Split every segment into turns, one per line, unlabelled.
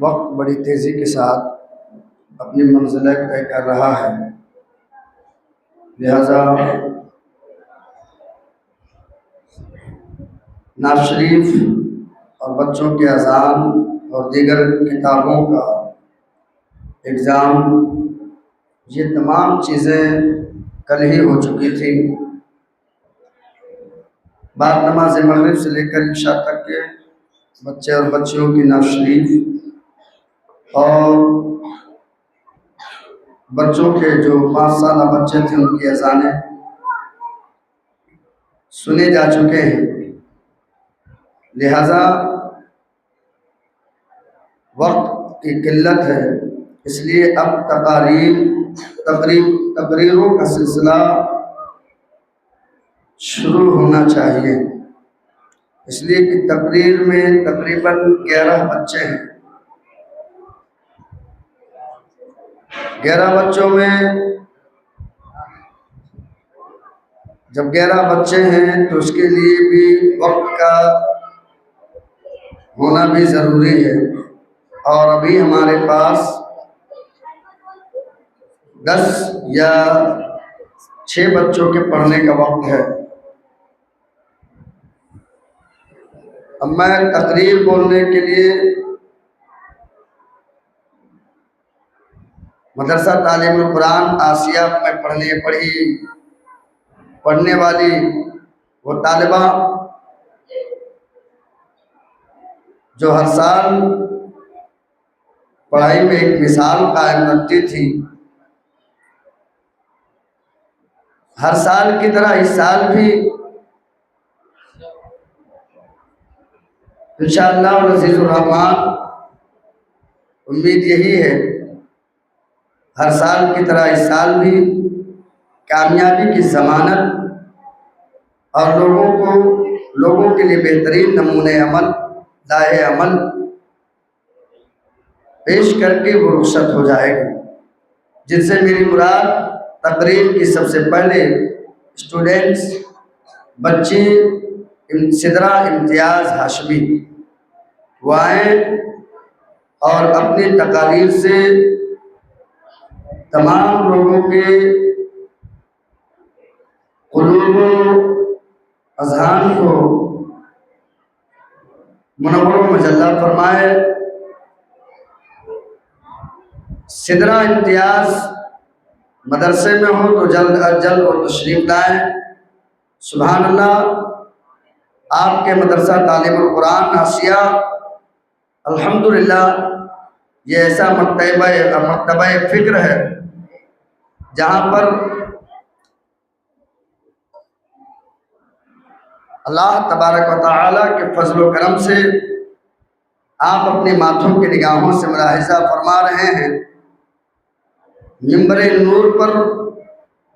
وقت بڑی تیزی کے ساتھ اپنی منزلیں طے کر رہا ہے، لہذا نعت شریف اور بچوں کے اذان اور دیگر کتابوں کا اگزام، یہ تمام چیزیں کل ہی ہو چکی تھیں۔ بعد نماز مغرب سے لے کر عشاء تک کے بچے اور بچیوں کی نعت شریف اور بچوں کے جو 5 سالہ بچے تھے ان کی اذانیں سنے جا چکے ہیں، لہذا وقت کی قلت ہے، اس لیے اب تقریروں کا سلسلہ شروع ہونا چاہیے، اس لیے کہ تقریر میں تقریباً 11 بچے ہیں۔ 11 بچوں میں جب 11 بچے ہیں تو اس کے لیے بھی وقت کا ہونا بھی ضروری ہے، اور ابھی ہمارے پاس 10 یا 6 بچوں کے پڑھنے کا وقت ہے۔ اب میں تقریر بولنے کے لیے مدرسہ تعلیم القرآن آسیہ میں پڑھنے والی وہ طالبہ جو ہر سال پڑھائی میں ایک مثال قائم رکھتی تھی، ہر سال کی طرح اس سال بھی انشاءاللہ العزیز الرحمن امید یہی ہے، ہر سال کی طرح اس سال بھی کامیابی کی ضمانت اور لوگوں کے لیے بہترین نمونے عمل، لائحہ عمل پیش کر کے وہ رخصت ہو جائے گی، جن سے میری مراد تقریر کی سب سے پہلے اسٹوڈنٹس بچی سدرہ امتیاز ہاشمی وہ آئیں اور اپنی تقاریر سے تمام لوگوں کے قلوب و اذہان کو منور و مجلہ فرمائے۔ سدرہ امتیاز مدرسے میں ہو تو جلد از جلد وہ تشریف لائیں۔ سبحان اللہ، آپ کے مدرسہ تعلیم القرآن آسیہ الحمدللہ یہ ایسا مکتبہ فکر ہے جہاں پر اللہ تبارک و تعالیٰ کے فضل و کرم سے آپ اپنے ماتھوں کی نگاہوں سے ملاحظہ فرما رہے ہیں، منبر نور پر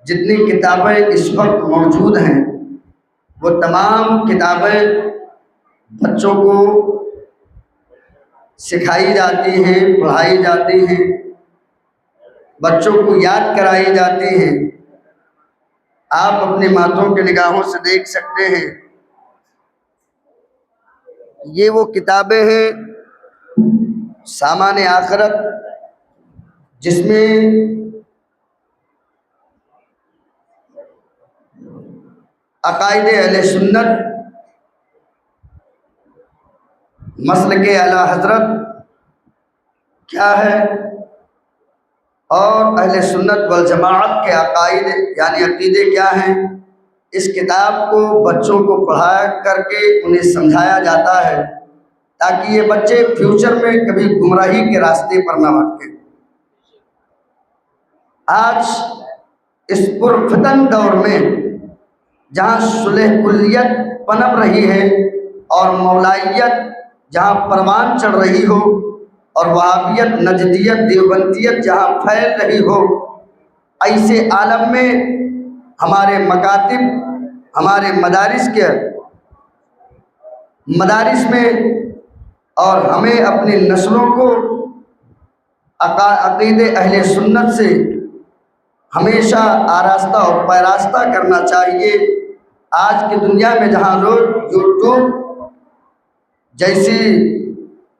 جتنی کتابیں اس وقت موجود ہیں وہ تمام کتابیں بچوں کو سکھائی جاتی ہیں، پڑھائی جاتی ہیں، بچوں کو یاد کرائی جاتی ہیں۔ آپ اپنے ماتھوں کے نگاہوں سے دیکھ سکتے ہیں، یہ وہ کتابیں ہیں سامان آخرت جس میں عقائد اہل سنت، مسلک اعلیٰ حضرت کیا ہے اور اہل سنت والجماعت کے عقائد یعنی عقیدے کیا ہیں، اس کتاب کو بچوں کو پڑھا کر کے انہیں سمجھایا جاتا ہے تاکہ یہ بچے فیوچر میں کبھی گمراہی کے راستے پر نہ بھٹکیں۔ آج اس پرفتن دور میں جہاں صلح کلیت پنپ رہی ہے اور مولائیت جہاں پروان چڑھ رہی ہو اور وہابیت، نجدیت، دیوبندیت جہاں پھیل رہی ہو، ایسے عالم میں ہمارے مکاتب، ہمارے مدارس میں اور ہمیں اپنی نسلوں کو عقید اہل سنت سے ہمیشہ آراستہ اور پیراستہ کرنا چاہیے۔ آج کی دنیا میں جہاں لوگ یوٹیوب جیسی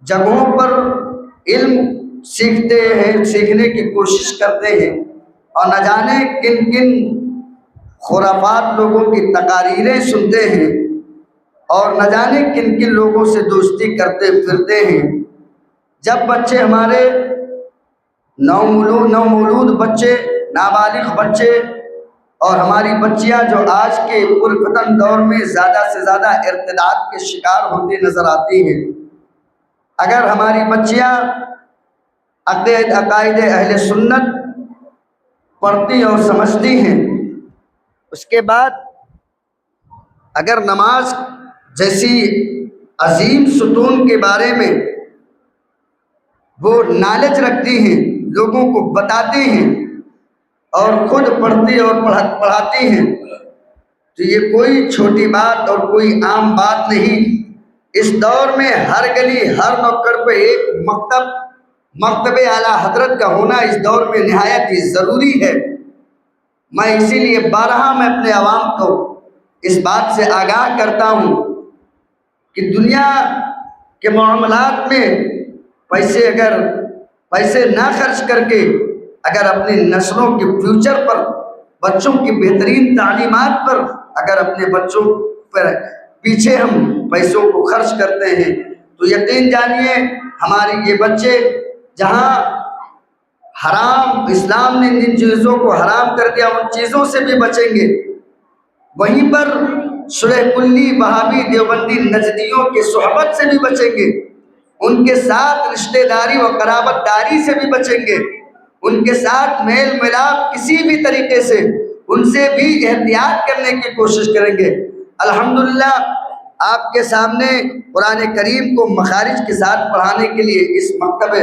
جگہوں پر علم سیکھتے ہیں، سیکھنے کی کوشش کرتے ہیں، اور نہ جانے کن کن خرافات لوگوں کی تقاریریں سنتے ہیں، اور نہ جانے کن کن لوگوں سے دوستی کرتے پھرتے ہیں۔ جب بچے ہمارے نومولود بچے، نابالغ بچے، اور ہماری بچیاں جو آج کے پرفتن دور میں زیادہ سے زیادہ ارتداد کے شکار ہوتی نظر آتی ہیں، اگر ہماری بچیاں عقائد اہل سنت پڑھتی اور سمجھتی ہیں، اس کے بعد اگر نماز جیسی عظیم ستون کے بارے میں وہ نالج رکھتی ہیں، لوگوں کو بتاتی ہیں، اور خود پڑھتی اور پڑھاتی ہیں، تو یہ کوئی چھوٹی بات اور کوئی عام بات نہیں۔ اس دور میں ہر گلی ہر نکڑ پہ ایک مکتب اعلیٰ حضرت کا ہونا اس دور میں نہایت ہی ضروری ہے۔ میں اسی لیے بارہا میں اپنے عوام کو اس بات سے آگاہ کرتا ہوں کہ دنیا کے معاملات میں پیسے نہ خرچ کر کے اگر اپنی نسلوں کے فیوچر پر، بچوں کی بہترین تعلیمات پر اگر اپنے بچوں پر پیچھے ہم پیسوں کو خرچ کرتے ہیں، تو یقین جانیے ہمارے یہ بچے جہاں حرام، اسلام نے جن چیزوں کو حرام کر دیا ان چیزوں سے بھی بچیں گے، وہیں پر سلح کلی، وہابی، دیوبندی، نجدیوں کی صحبت سے بھی بچیں گے، ان کے ساتھ رشتہ داری و قرابت داری سے بھی بچیں گے، ان کے ساتھ میل ملاپ کسی بھی طریقے سے ان سے بھی احتیاط کرنے کی کوشش کریں گے۔ الحمدللہ آپ کے سامنے قرآن کریم کو مخارج کے ساتھ پڑھانے کے لیے اس مکتب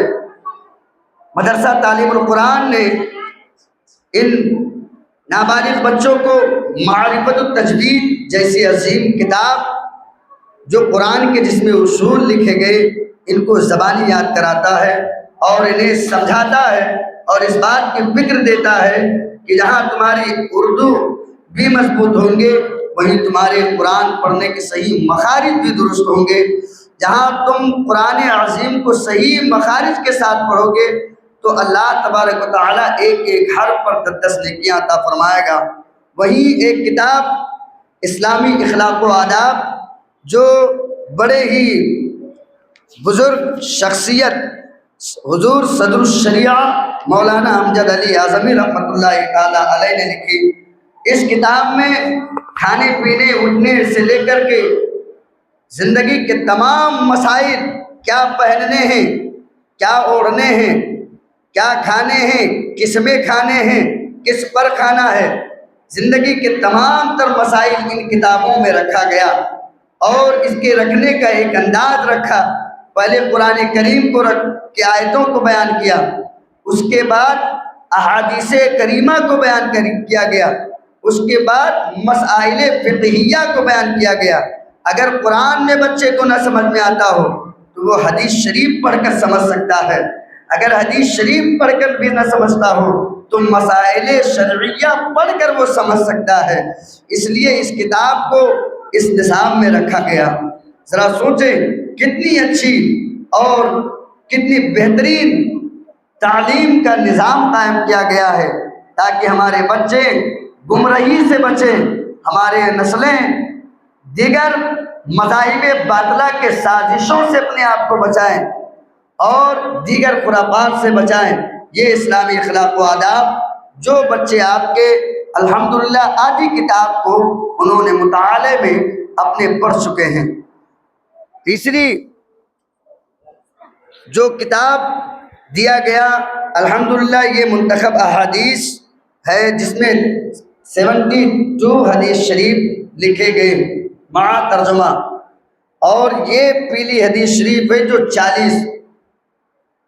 مدرسہ تعلیم القرآن نے ان نابالغ بچوں کو معرفت التجوید جیسی عظیم کتاب جو قرآن کے جس میں اصول لکھے گئے ان کو زبانی یاد کراتا ہے اور انہیں سمجھاتا ہے اور اس بات کی فکر دیتا ہے کہ جہاں تمہاری اردو بھی مضبوط ہوں گے وہیں تمہارے قرآن پڑھنے کے صحیح مخارج بھی درست ہوں گے۔ جہاں تم قرآن عظیم کو صحیح مخارج کے ساتھ پڑھو گے تو اللہ تبارک و تعالیٰ ایک ایک حرف پر 10 نیکیاں عطا فرمائے گا۔ وہیں ایک کتاب اسلامی اخلاق و آداب جو بڑے ہی بزرگ شخصیت حضور صدر الشریعہ مولانا امجد علی اعظمی رحمۃ اللہ تعالیٰ علیہ نے لکھی، اس کتاب میں کھانے پینے اٹھنے سے لے کر کے زندگی کے تمام مسائل، کیا پہننے ہیں، کیا اوڑھنے ہیں، کیا کھانے ہیں، کس میں کھانے ہیں، کس پر کھانا ہے، زندگی کے تمام تر مسائل ان کتابوں میں رکھا گیا، اور اس کے رکھنے کا ایک انداز رکھا۔ پہلے قرآن کریم کو رکھ کے آیتوں کو بیان کیا، اس کے بعد احادیث کریمہ کو بیان کیا گیا، اس کے بعد مسائل فقہیہ کو بیان کیا گیا۔ اگر قرآن میں بچے کو نہ سمجھ میں آتا ہو تو وہ حدیث شریف پڑھ کر سمجھ سکتا ہے، اگر حدیث شریف پڑھ کر بھی نہ سمجھتا ہو تو مسائل شرعیہ پڑھ کر وہ سمجھ سکتا ہے۔ اس لیے اس کتاب کو اس نصاب میں رکھا گیا۔ ذرا سوچیں کتنی اچھی اور کتنی بہترین تعلیم کا نظام قائم کیا گیا ہے تاکہ ہمارے بچے گمراہی سے بچیں، ہمارے نسلیں دیگر مذاہب باطلہ کے سازشوں سے اپنے آپ کو بچائیں اور دیگر خرافات سے بچائیں۔ یہ اسلامی اخلاق و آداب جو بچے آپ کے الحمدللہ آدھی کتاب کو انہوں نے مطالعے میں اپنے پڑھ چکے ہیں۔ تیسری جو کتاب دیا گیا الحمدللہ یہ منتخب احادیث ہے جس میں 72 حدیث شریف لکھے گئے مع ترجمہ، اور یہ پیلی حدیث شریف ہے جو 40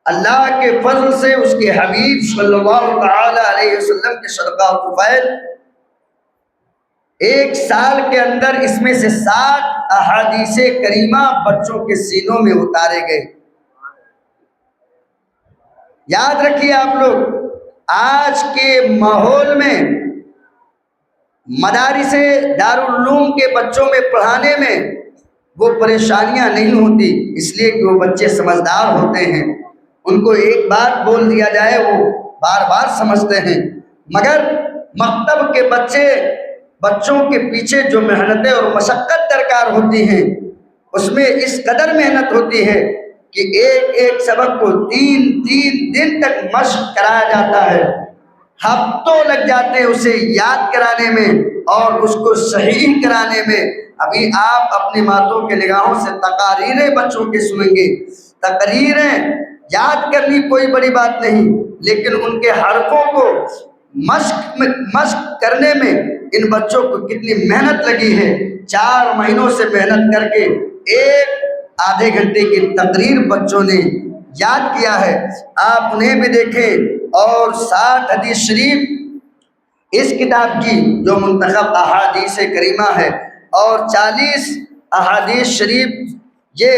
اللہ کے فضل سے اس کے حبیب صلی اللہ تعالی علیہ وسلم کے صدقہ و فیض ایک سال کے اندر اس میں سے 60 احادیث کریمہ بچوں کے سینوں میں اتارے گئے۔ یاد رکھیے آپ لوگ، آج کے ماحول میں مدارس دارالعلوم کے بچوں میں پڑھانے میں وہ پریشانیاں نہیں ہوتی، اس لیے کہ وہ بچے سمجھدار ہوتے ہیں، ان کو ایک بات بول دیا جائے وہ بار بار سمجھتے ہیں، مگر مکتب کے بچوں کے پیچھے جو محنتیں اور مشقت درکار ہوتی ہیں اس میں اس قدر محنت ہوتی ہے کہ ایک ایک سبق کو 3 دن تک مشق کرایا جاتا ہے، ہفتوں لگ جاتے ہیں اسے یاد کرانے میں اور اس کو صحیح کرانے میں۔ ابھی آپ اپنی ماتوں کے نگاہوں سے تقاریریں بچوں کے سنیں گے، تقریریں یاد کرنی کوئی بڑی بات نہیں، لیکن ان کے حرفوں کو مشق کرنے میں ان بچوں کو کتنی محنت لگی ہے۔ 4 مہینوں سے محنت کر کے ایک آدھے گھنٹے کی تقریر بچوں نے یاد کیا ہے، آپ انہیں بھی دیکھیں۔ اور 60 حدیث شریف اس کتاب کی جو منتخب احادیث کریمہ ہے، اور 40 احادیث شریف یہ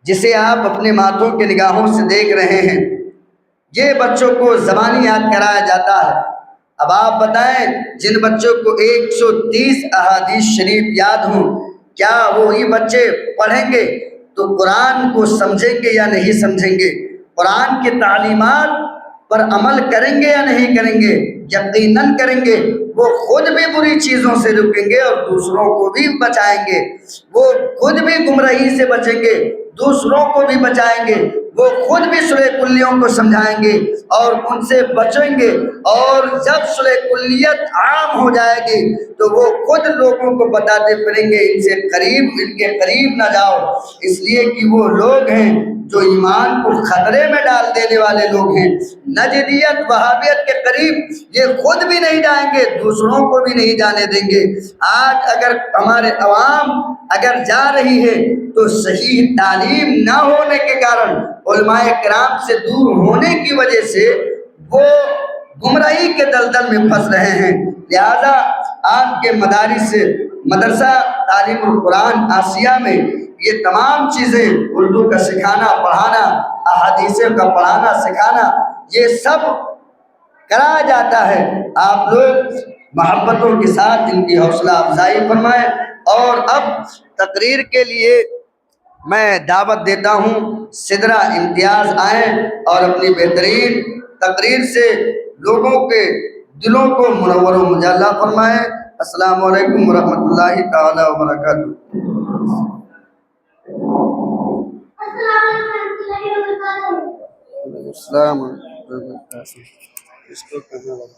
جسے آپ اپنے ماتھوں کے نگاہوں سے دیکھ رہے ہیں، یہ بچوں کو زبانی یاد کرایا جاتا ہے۔ اب آپ بتائیں جن بچوں کو 130 احادیث شریف یاد ہوں، کیا وہی بچے پڑھیں گے تو قرآن کو سمجھیں گے یا نہیں سمجھیں گے؟ قرآن کی تعلیمات پر عمل کریں گے یا نہیں کریں گے؟ یقیناً کریں گے۔ وہ خود بھی بری چیزوں سے رکیں گے اور دوسروں کو بھی بچائیں گے، وہ خود بھی گمراہی سے بچیں گے، دوسروں کو بھی بچائیں گے، وہ خود بھی صلح کلیوں کو سمجھائیں گے اور ان سے بچیں گے، اور جب صلح کلیت عام ہو جائے گی تو وہ خود لوگوں کو بتاتے پھریں گے ان کے قریب نہ جاؤ، اس لیے کہ وہ لوگ ہیں جو ایمان کو خطرے میں ڈال دینے والے لوگ ہیں۔ نجدیت وہابیت کے قریب یہ خود بھی نہیں جائیں گے، دوسروں کو بھی نہیں جانے دیں گے۔ آج اگر ہمارے عوام اگر جا رہی ہے تو صحیح تعلیم نہ ہونے کے کارن، علماء کرام سے دور ہونے کی وجہ سے وہ گمراہی کے دلدل میں پھنس رہے ہیں۔ لہذا آپ کے مدرسہ تعلیم القرآن آسیہ میں یہ تمام چیزیں، اردو کا سکھانا پڑھانا، احادیث کا پڑھانا سکھانا، یہ سب کرایا جاتا ہے۔ آپ لوگ محبتوں کے ساتھ ان کی حوصلہ افزائی فرمائیں۔ اور اب تقریر کے لیے میں دعوت دیتا ہوں سدرہ امتیاز آئیں اور اپنی بہترین تقریر سے لوگوں کے دلوں کو منور و مجلہ فرمائیں۔ السلام علیکم ورحمۃ اللہ تعالی وبرکاتہ۔ السلام علیکم۔ اس کو کہنا لگا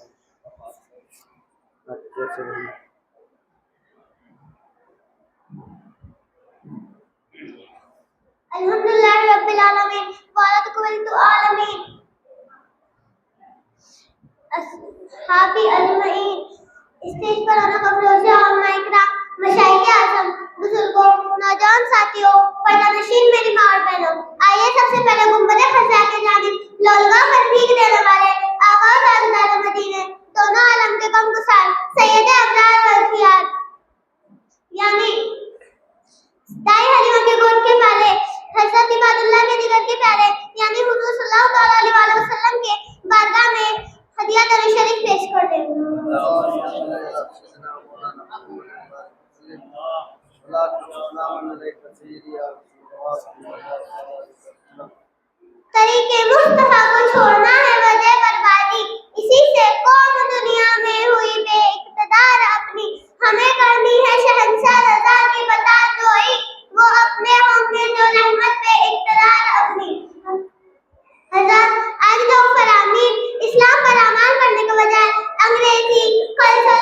الحمدللہ رب العالمین وعلى العالمین اصحابی اجمعین۔ اسٹیج پر آنا قبل علماء اکرام، مشائخ اعظم، بزرگوں، نوجوان ساتھیوں، پردہ نشین میری ماں اور بہنوں، آئیے سب سے پہلے گنبد خضرا کے جانب لولگاہ پر بھیگ دینے والے آقا و تاجدار مدینے، دونوں عالم کے غمگسار سید ابرار والخیار، یعنی دائی حلیمہ کے گود کے پالے، حضرت عباد اللہ کے جگر کے پیارے، یعنی حضور صلی اللہ علیہ وسلم کے بارگاہ میں ہدیہ درود شریف پیش کر دیں۔ طریق مصطفیٰ کو چھوڑنا ہے وجہ بربادی، اسی سے قوم دنیا میں ہوئی بے اقتدار اپنی، ہمیں کرنی ہے شہنشاہ رضا کی بتا جوئی، وہ اپنے ہوں گے جو رحمت پہ اقتدار اپنی۔ حضرت آج لوگ فرامین اسلام پر اعمال کرنے کے بجائے انگریزی کلچر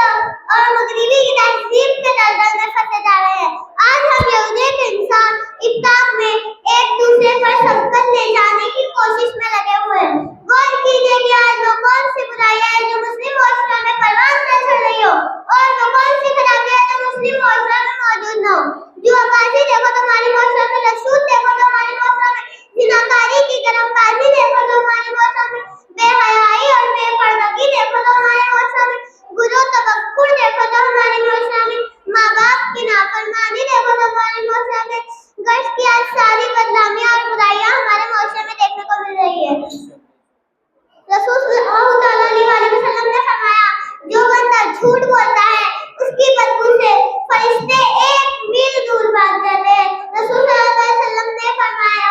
اور مغربی کی تہذیب کے دلدل میں پھنسے جا رہے ہیں۔ آج ہم یہودی کے انسان ابتاق میں ایک دوسرے پر سبقت لے جانے کی کوشش میں لگے ہوئے ہیں۔ غور کیجیے کہ آج وہ کون سی برائی ہے جو مسلم معاشرہ میں پروان نہ چڑھ رہی ہو، اور وہ کون سی خرابی ہے جو مسلم معاشرہ میں موجود نہ ہو۔ جو عباسی دیکھو تو ہماری معاشرہ میں، لشوت دیکھو تو ہماری معاشرہ میں، زناکاری کی گرم بازی دیکھو تو ہمارے معاشرہ میں، بے حیائی اور بے پردگی دیکھو تو ہمارے معاشرہ میں، غرور و تکبر دیکھو تو ہمارے معاشرہ میں، ماں باپ کی نافرمانی دیکھو تو ہمارے معاشرہ میں، گشت کی آج ساری بدنامیاں اور برائیاں ہمارے معاشرے میں دیکھنے کو مل رہی ہے۔ رسول صلی اللہ علیہ وسلم نے فرمایا، جو بندہ جھوٹ بولتا ہے اس کی بدبو سے فرشتے 1 میل دور بھاگ جاتے ہیں۔ رسول صلی اللہ علیہ وسلم نے فرمایا،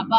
apa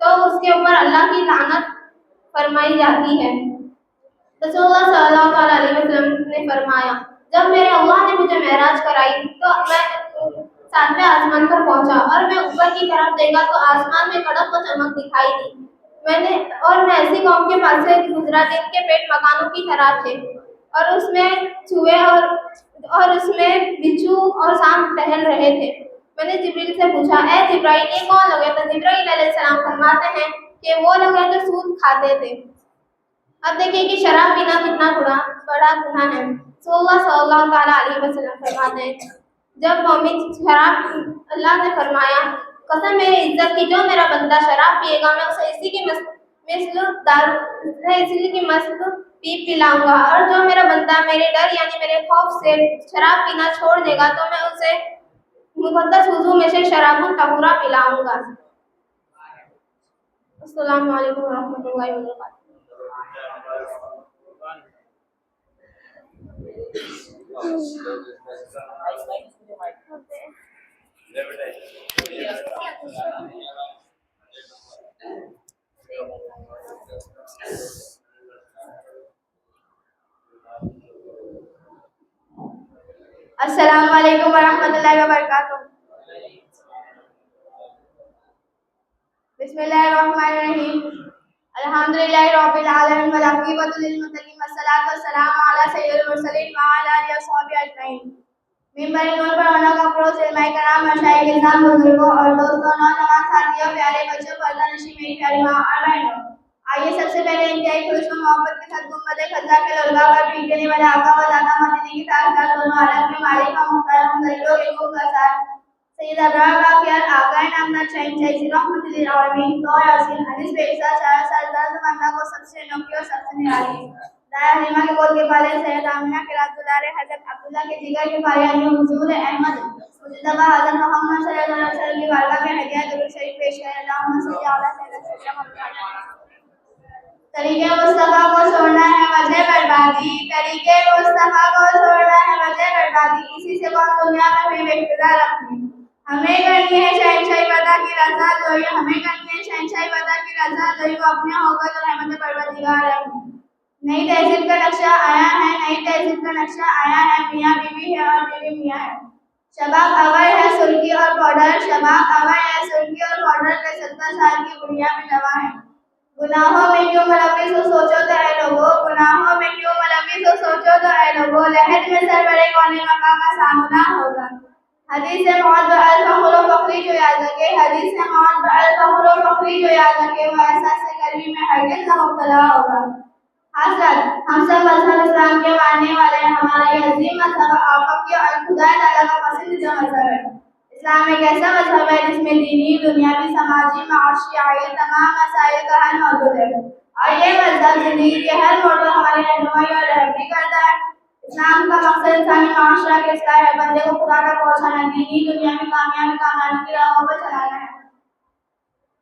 تو اس کے اوپر اللہ کی لعنت فرمائی جاتی ہے۔ رسول اللہ صلی اللہ تعالیٰ علیہ وسلم نے فرمایا جب میرے اللہ نے مجھے معراج کرائی تو میں 7ویں آسمان پر پہنچا اور میں اوپر کی طرف دیکھا تو آسمان میں کڑک و چمک دکھائی دی۔ میں ایسی قوم کے پاس سے گزرا جن کے پیٹ مکانوں کی طرح تھے اور اس میں چوہے اور اس میں بچھو اور سانپ ٹہل رہے تھے۔ میں نے جبریل سے پوچھا اے جبرائیل یہ کون لوگ ہیں؟ تو جبرائیل علیہ السلام فرماتے ہیں کہ وہ لوگ ہیں جو سود کھاتے تھے۔ اب دیکھیں کہ شراب پینا کتنا بڑا گناہ ہے۔ رسول اللہ صلی اللہ تعالیٰ علیہ وسلم فرماتے ہیں جب مومن شراب اللہ نے فرمایا قسم میرے عزت کی جو میرا بندہ شراب پیے گا میں اسے اسی کی مثل پلاؤں گا، اور جو میرا بندہ میرے ڈر یعنی میرے خوف سے شراب پینا چھوڑ دے گا تو میں اسے مقدس وضو میں سے شراب طہورہ پلاؤں گا۔ السلام علیکم ورحمۃ اللہ وبرکاتہ۔ السلام علیکم ورحمۃ اللہ وبرکاتہ۔ بسم اللہ الرحمن الرحیم۔ الحمدللہ رب العالمین والعاقبۃ للمتقین والصلاۃ والسلام علی سید المرسلین وعلی آلہ وصحبہ اجمعین۔ ممبر نور پر ہونا کا فروغ علماء کرام مشائخ اعظام بزرگوں اور دوستوں نوجوان ساتھیوں پیارے بچوں پردہ نشین میری پیاری ماں اور بہنوں، آئیے سب سے پہلے انتہائی خلوص و محبت کے ساتھ گنبد خضرا کے لولگا پر بھیگ دینے والے آقا و دادا مدینے کی ساتھ دونوں عالم کے مالک و مختار مدلوں کے خوب گزار سید ابرار واقعات آقا نامدار شہنشاہ رحمت للعالمین تو یاسین حدیث بے حساب 4 سال درد بندہ کو سب سے نوکی اور سب سے نرالی دایا حلیمہ کے گود کے پالے سید آمینہ کے رات گزارے حضرت عبداللہ کے جگر کے پالے علی حضور احمد مجتبہ حضرت محمد صلی اللہ علیہ وسلم کی بارگاہ میں ہدیہ درود شریف پیش کریں۔ اللہم صلی علی سیدنا محمد۔ طریقے مصطفیٰ کو چھوڑنا ہے وجہ بربادی، طریقے مصطفیٰ کو چھوڑنا ہے وجہ بربادی، اسی سے کون دنیا میں بھی اقتدار رکھنی، ہمیں کرنی ہے شہنشاہی وطا کی رضا جوئی، ہمیں کرنی ہے شہنشاہی وطا کی رضا جوئی، وہ اپنے ہو کر تو رحمت پروردگار رکھنی۔ نئی تہذیب کا نقشہ آیا ہے، نئی تہذیب کا نقشہ آیا ہے، میاں بیوی ہے اور بیوی میاں ہے، شباب اول ہے سرخی اور پاؤڈر، شباب اول ہے سرخی اور پاؤڈر کے 70 سال کی بڑھیا بھی جوان ہے۔ گناہوں میں کیوں ملوث ہو سوچو تو اے لوگو، گناہوں میں کیوں ملوث ہو سوچو تو اے لوگو، لہد میں سر بڑے کون مقام کا سامنا ہوگا۔ حدیث موت الفخر و فخری جو یاد رکھے، حدیث موت الفخر و فخری جو یاد رکھے، وہ احساس گرمی میں ہرگز نہ مبتلا ہوگا۔ حضرت ہم سب مذہب اسلام کے ماننے والے ہیں، ہمارا یہ عظیم مذہب آپ کی اور خدا تعالیٰ کا پسندیدہ مذہب ہے۔ اسلام ایک ایسا مذہب ہے جس میں دینی، دنیاوی، سماجی، معاشی، آئلی تمام مسائل کا حل موجود ہے، اور یہ مذہب زندگی کے ہر موڑ پر ہماری رہنمائی اور رہبری کرتا ہے۔ اسلام کا مقصد انسانی معاشرہ کے اصلاح ہے، بندے کو خدا تک پہنچانا، دینی دنیاوی کامیابی کی راہوں پر چلانا ہے۔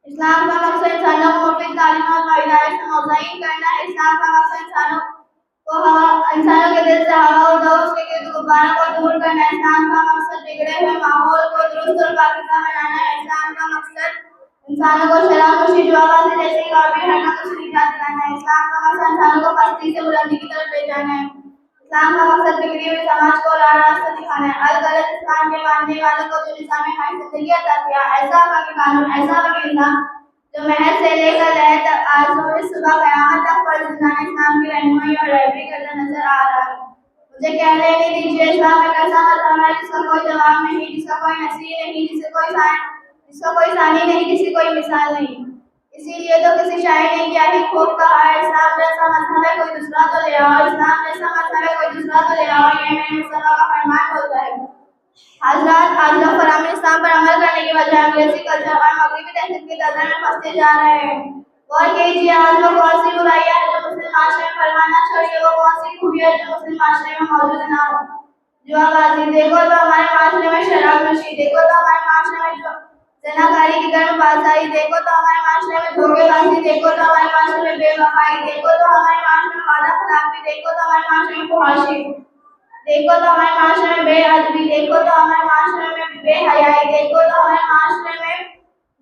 اسلام کا مقصد انسانوں کو مفید تعلیمات و ہدایت سے مطمئن کرنا ہے۔ اسلام کا مقصد انسانوں کے دل سے ہوا و دوز کے گرد غباروں کو دور کرنا ہے۔ اسلام کا مقصد بگڑے ہوئے ماحول کو درست اور پاکیزہ بنانا ہے۔ اسلام کا مقصد انسانوں کو شراب نوشی، جوابازی جیسی اور بھی حرکتوں سے نجات دلانا ہے۔ اسلام کا مقصد انسانوں کو پستی سے بلندی کی طرف لے جانا ہے۔ اسلام کا مقصد بگڑی ہوئی سماج کو راہ راستہ دکھانا ہے۔ الغرض اسلام کے ماننے والوں کو جو نظام حیات زندگی عطا کیا، ایسا وقت قانون، ایسا وقت نظام جو محض سے لے کر لہر تک آج روز صبح قیامت تک پر زندان اسلام کی رہنمائی اور رہبری کرتا نظر آ رہا ہے۔ مجھے کہنے نہیں دیجیے اسلام ایک ایسا مذہب ہے جس کا کوئی جواب نہیں، جس کا کوئی نصیر نہیں، جس کا کوئی ثانی نہیں، جس کی کوئی مثال نہیں۔ اسی لیے تو کسی شاعر نے کیا ہی خوب کہا ہے، اسلام جیسا مذہب ہے کوئی دوسرا تو لے آؤ، اسلام جیسا مذہب ہے کوئی دوسرا تو لے آؤ، یہ میرے مصطفیٰ کا فرمان ہوتا ہے۔ حضرات آج لوگ فرامین اسلام پر عمل کرنے کی بجائے انگریزی کلچر اور مغربی تہذیب کی دلدل میں پھنستے جا رہے ہیں۔ غور کیجیے آج لوگ کون سی برائیاں ہیں جو مسلم معاشرے میں فرمانا چھوڑیے، وہ کون سی خوبی ہے جو مسلم معاشرے میں موجود نہ ہو۔ جوابازی دیکھو تو ہمارے معاشرے میں، شراب نوشی دیکھو تو ہمارے معاشرے میں، زناکاری کی گرم بازاری دیکھو تو ہمارے معاشرے میں، دھوکے بازی دیکھو تو ہمارے معاشرے میں، بے وفائی دیکھو تو ہمارے معاشرے میں، وعدہ خلافی دیکھو تو ہمارے معاشرے میں، فحاشی دیکھو تو ہمارے معاشرے میں، بے ادبی دیکھو تو ہمارے معاشرے میں، بے حیائی دیکھو تو ہمارے معاشرے میں،